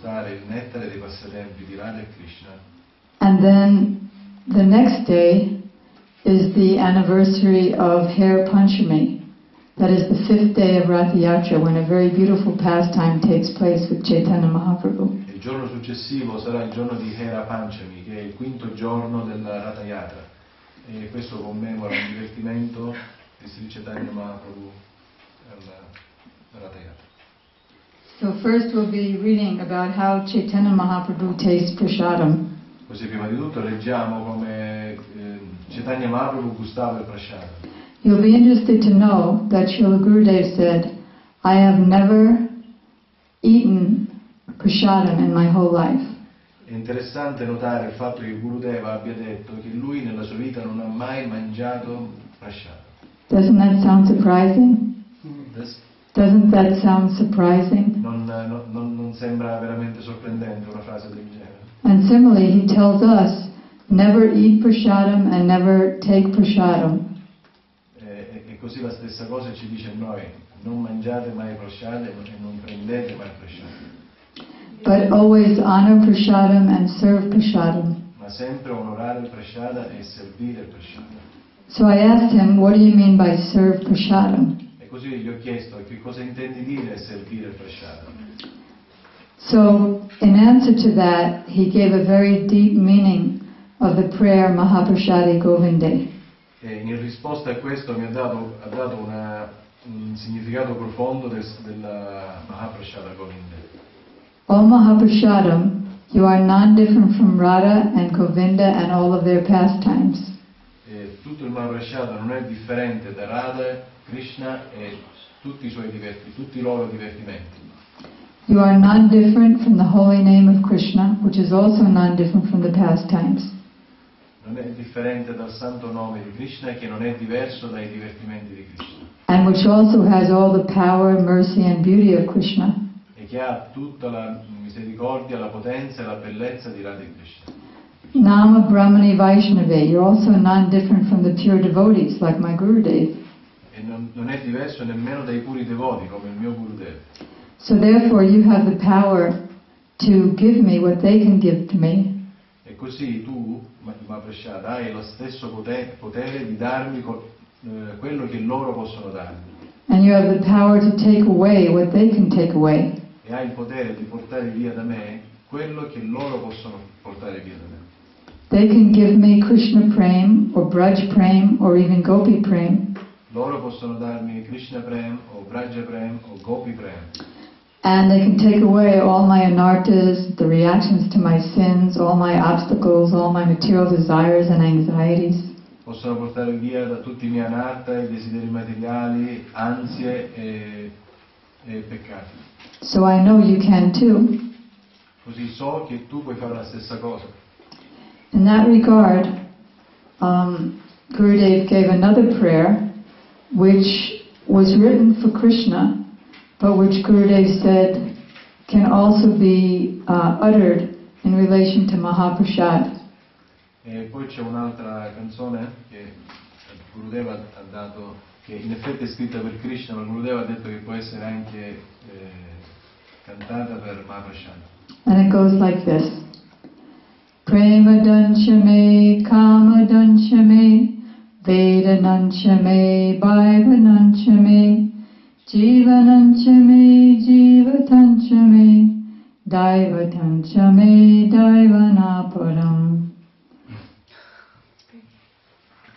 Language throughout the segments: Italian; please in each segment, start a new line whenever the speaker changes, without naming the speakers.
gustare il nettare dei passatempi di Radha e Krishna.
And then the next day is the anniversary of Hair Panchami. That is the 5th day of Ratha Yatra, when a very beautiful pastime takes place with Chaitanya Mahaprabhu.
Il giorno successivo sarà il giorno di Hera Panchami, che è il quinto giorno della Ratha Yatra, e questo commemora un divertimento di Sri Chaitanya Mahaprabhu alla Ratha Yatra.
So first we'll be reading about how Chaitanya Mahaprabhu tastes prasadam.
Così prima di tutto leggiamo come Chaitanya Mahaprabhu gustava il prasada.
You'll be interested to know that Srila Gurudev said, I have never eaten prasadam in my whole life.
È interessante notare il fatto che Gurudeva abbia detto che lui nella sua vita non ha mai mangiato prasada.
Doesn't that sound surprising? Doesn't that sound surprising?
Non sembra veramente sorprendente una frase del genere.
And similarly, he tells us, never eat prasadam and never take prasadam.
E così la stessa cosa ci dice a noi, non mangiate mai prasada e non prendete mai prasada.
But always honor prasadam and serve prasadam.
Ma sempre onorare il prasada e servire il prasada.
So I asked him, what do you mean by serve prasadam?
E così gli ho chiesto, che cosa intendi dire servire il prasada?
So, in answer to that, he gave a very deep meaning of the prayer Mahaprasadi Govinde.
E in risposta a questo mi ha dato un significato profondo della Mahaprasada Govinde.
O Mahaprasadam, you are non-different from Radha and Govinda and all of their pastimes.
E tutto il Mahaprasada non è differente da Radha, Krishna e tutti i loro divertimenti.
You are non-different from the holy name of Krishna, which is also non-different from the pastimes.
Non è differente dal santo nome di Krishna, che non è diverso dai divertimenti di Krishna.
And which also has all the power, mercy and beauty of Krishna.
E che ha tutta la misericordia, la potenza e la bellezza di Radha e Krishna.
Nama Brahmani Vaishnavi, you're also non-different from the pure devotees, like my Gurudev.
E non è diverso nemmeno dai puri devoti, come il mio Gurudev.
So therefore you have the power to give me what they can give to me.
E così tu, Mahaprasada, hai lo stesso potere di darmi quello che loro possono darmi.
And you have the power to take away what they can take away.
E hai il potere di portare via da me quello che loro possono portare via da me.
They can give me Krishna Prem, or Braj Prem, or even Gopi Prem.
Loro possono darmi Krishna Prem, o Braja Prem, o Gopi Prem.
And they can take away all my anartas, the reactions to my sins, all my obstacles, all my material desires and anxieties.
Possono portare via da tutti i miei anatta, i desideri materiali, ansie e peccati.
So I know you can too.
Così so che tu puoi fare la stessa cosa.
In that regard, Gurudev gave another prayer which was written for Krishna, but which Gurudev said can also be uttered in relation to Mahaprasad.
E poi c'è un'altra canzone che Gurudeva ha dato, che in effetti è scritta per Krishna, ma Gurudeva ha detto che può essere anche cantata per Mahaprasad.
And it goes like this. Prema danchame, kama danchame, veda danchame, bhaiva danchame, jiva danchame, jiva danchame, daiva danchame, daiva naparam.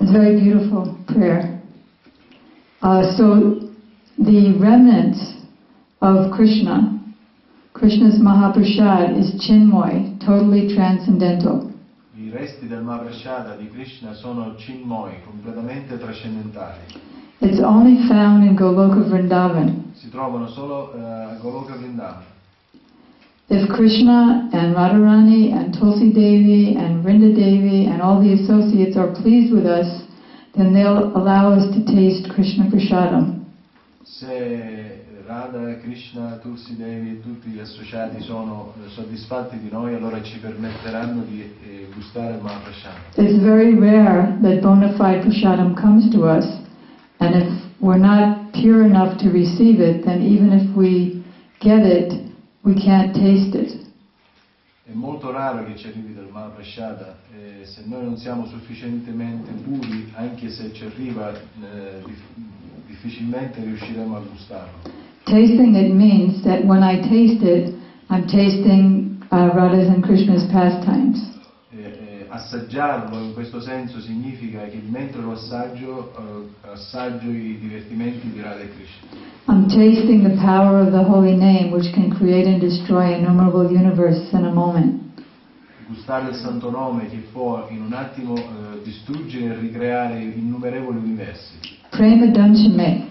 It's a very beautiful prayer. So the remnants of Krishna's Mahaprasad is Chinmoy, totally transcendental.
I resti del Mahaprasada di Krishna sono Chinmoy, completamente trascendentali.
It's only found in Goloka Vrindavan.
Si trovano solo a Goloka Vrindavan.
If Krishna and Radharani and Tulsi Devi and Vrinda Devi and all the associates are pleased with us, then they'll allow us to taste Krishna Prasadam.
Se Radha, Krishna, Tulsi Devi e tutti gli associati sono soddisfatti di noi, allora ci permetteranno di gustare il Mahaprasada.
It's very rare that bona fide prasadam comes to us, and if we're not pure enough to receive it, then even if we get it, we can't taste it.
molto raro che ci arrivi del Mahaprasada, se noi non siamo sufficientemente puri, anche se ci arriva, difficilmente riusciremo a gustarlo.
Tasting it means that when I taste it, I'm tasting Radha's and Krishna's pastimes.
Assaggiarlo in questo senso significa che mentre lo assaggio i divertimenti di Radha e Krishna.
I'm tasting the power of the holy name, which can create and destroy innumerable universes in a moment.
Gustare il santo nome che può in un attimo distruggere e ricreare innumerevoli universi.
Prema Danchame.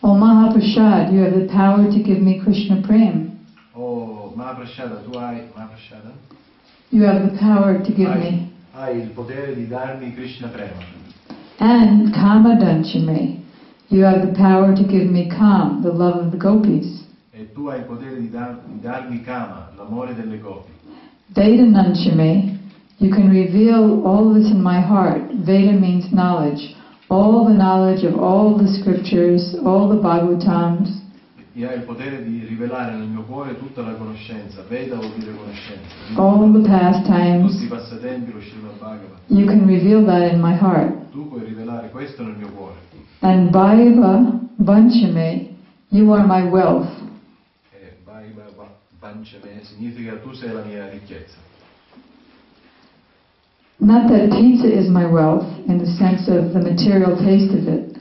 O Mahaprasad, you have the power to give me Krishna Prem.
Oh Mahaprasada, tu hai Mahaprasada?
You have the power to give me.
Hai il potere di darmi Krishna Prema.
And Kama Danchame. You have the power to give me Kam, the love of the gopis.
E tu hai il potere di darmi Kama, l'amore delle gopi.
Veda Nanchame. You can reveal all this in my heart. Veda means knowledge. All the knowledge of all the scriptures, all the Bhagavatams.
E hai il potere di rivelare nel mio cuore tutta la conoscenza. Veda vuol dire conoscenza.
All the pastimes.
Tutti i passatempi, lo Srimad Bhagavatam.
You can reveal that in my heart.
Tu puoi rivelare questo nel mio cuore.
And Bhaiva Vanchame, you are my wealth.
E Bhaiva Vanchame significa tu sei la mia ricchezza.
Not that pizza is my wealth in the sense of the material taste of it,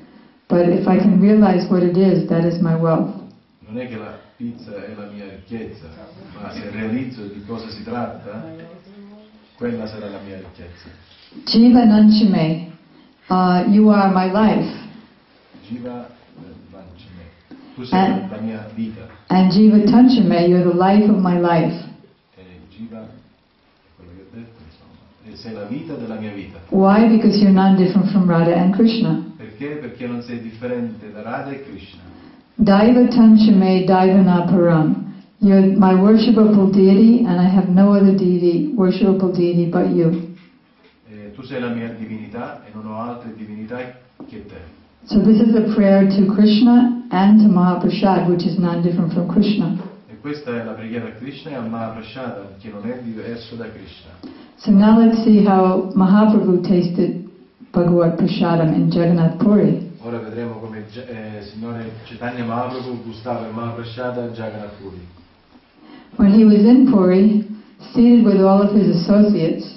but if I can realize what it is, that is my wealth.
Non è che la pizza è la mia ricchezza, ma se realizzo di cosa si tratta, quella sarà la mia ricchezza.
Jiva Nanchame, you are my life.
Jiva Vanchame, tu sei la mia vita.
And Jiva Tanchame, you're the life of my life.
E Jiva, quello che ho detto, insomma, sei la vita della mia vita.
Why? Because you're non-different from Radha and Krishna.
Perché? Perché non sei differente da Radha e Krishna.
Daiva Tanchame Daivana Param. You're my worshipable deity, and I have no other deity, worshipable deity but you.
Tu sei la mia divinità e non ho altre divinità che te.
So this is a prayer to Krishna and to Mahaprasad, which is non-different from Krishna.
E questa è la preghiera a Krishna e a Mahaprasada, che non è diverso da Krishna.
So now let's see how Mahaprabhu tasted Bhagavad Prasadam in Jagannath Puri.
Ora vedremo come Signore Chaitanya Mahaprabhu gustava il Mahaprasada a Jagannath Puri.
When he was in Puri, seated with all of his associates,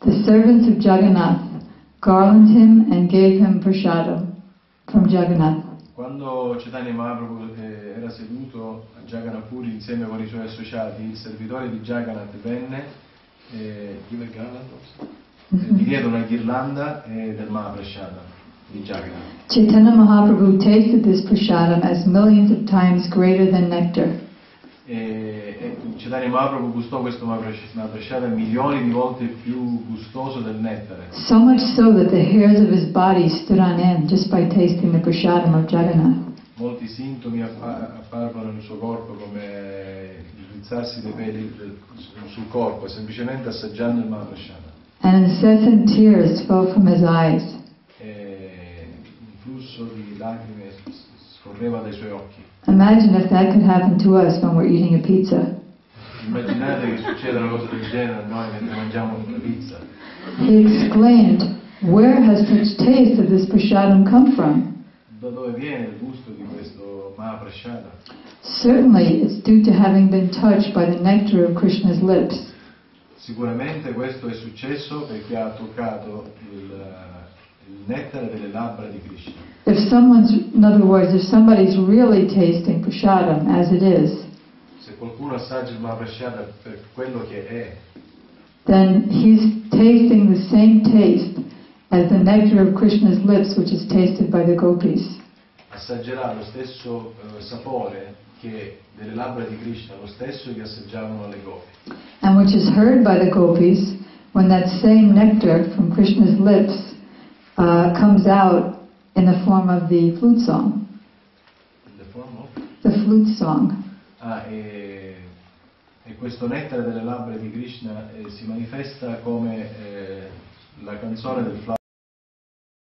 the servants of Jagannath garlanded him and gave him prasadam from Jagannath.
Quando Chaitanya Mahaprabhu era seduto a Jagannath Puri insieme con i suoi associati, il servitore di Jagannath venne e gli diede una ghirlanda del Mahaprasada di Jagannath.
Chaitanya Mahaprabhu tasted this prasadam as millions of times greater than nectar.
Chaitanya Mahaprabhu gustò questo Mahaprasada milioni di volte più gustoso del nettare.
So much so that the hairs of his body stood on end just by tasting the prasadam of Jagannath.
Molti sintomi apparvano nel suo corpo come il rizzarsi dei peli sul corpo, semplicemente assaggiando il Mahaprasada.
And incessant tears fell from his eyes.
Un flusso di lacrime scorreva dai suoi occhi.
Imagine if that could happen to us when we're eating a pizza.
Immaginate che succeda una cosa del genere a noi mentre mangiamo una pizza.
He exclaimed, "Where has such taste of this prasadam come from?"
Da dove viene il gusto di questo Mahaprasada?
Certainly, it's due to having been touched by the nectar of Krishna's lips.
Sicuramente questo è successo perché ha toccato il nettare delle labbra di Krishna.
In other words, if somebody's really tasting prasadam as it is,
Se qualcuno assaggia il Mahaprasada per quello che è,
then he's tasting the same taste as the nectar of Krishna's lips, which is tasted by the gopis.
assaggerà lo stesso sapore che delle labbra di Krishna, lo stesso che assaggiavano le gopi.
And which is heard by the gopis when that same nectar from Krishna's lips comes out in the form of the flute song.
The form of?
The flute song.
E questo nettare delle labbra di Krishna si manifesta come la canzone del flauto.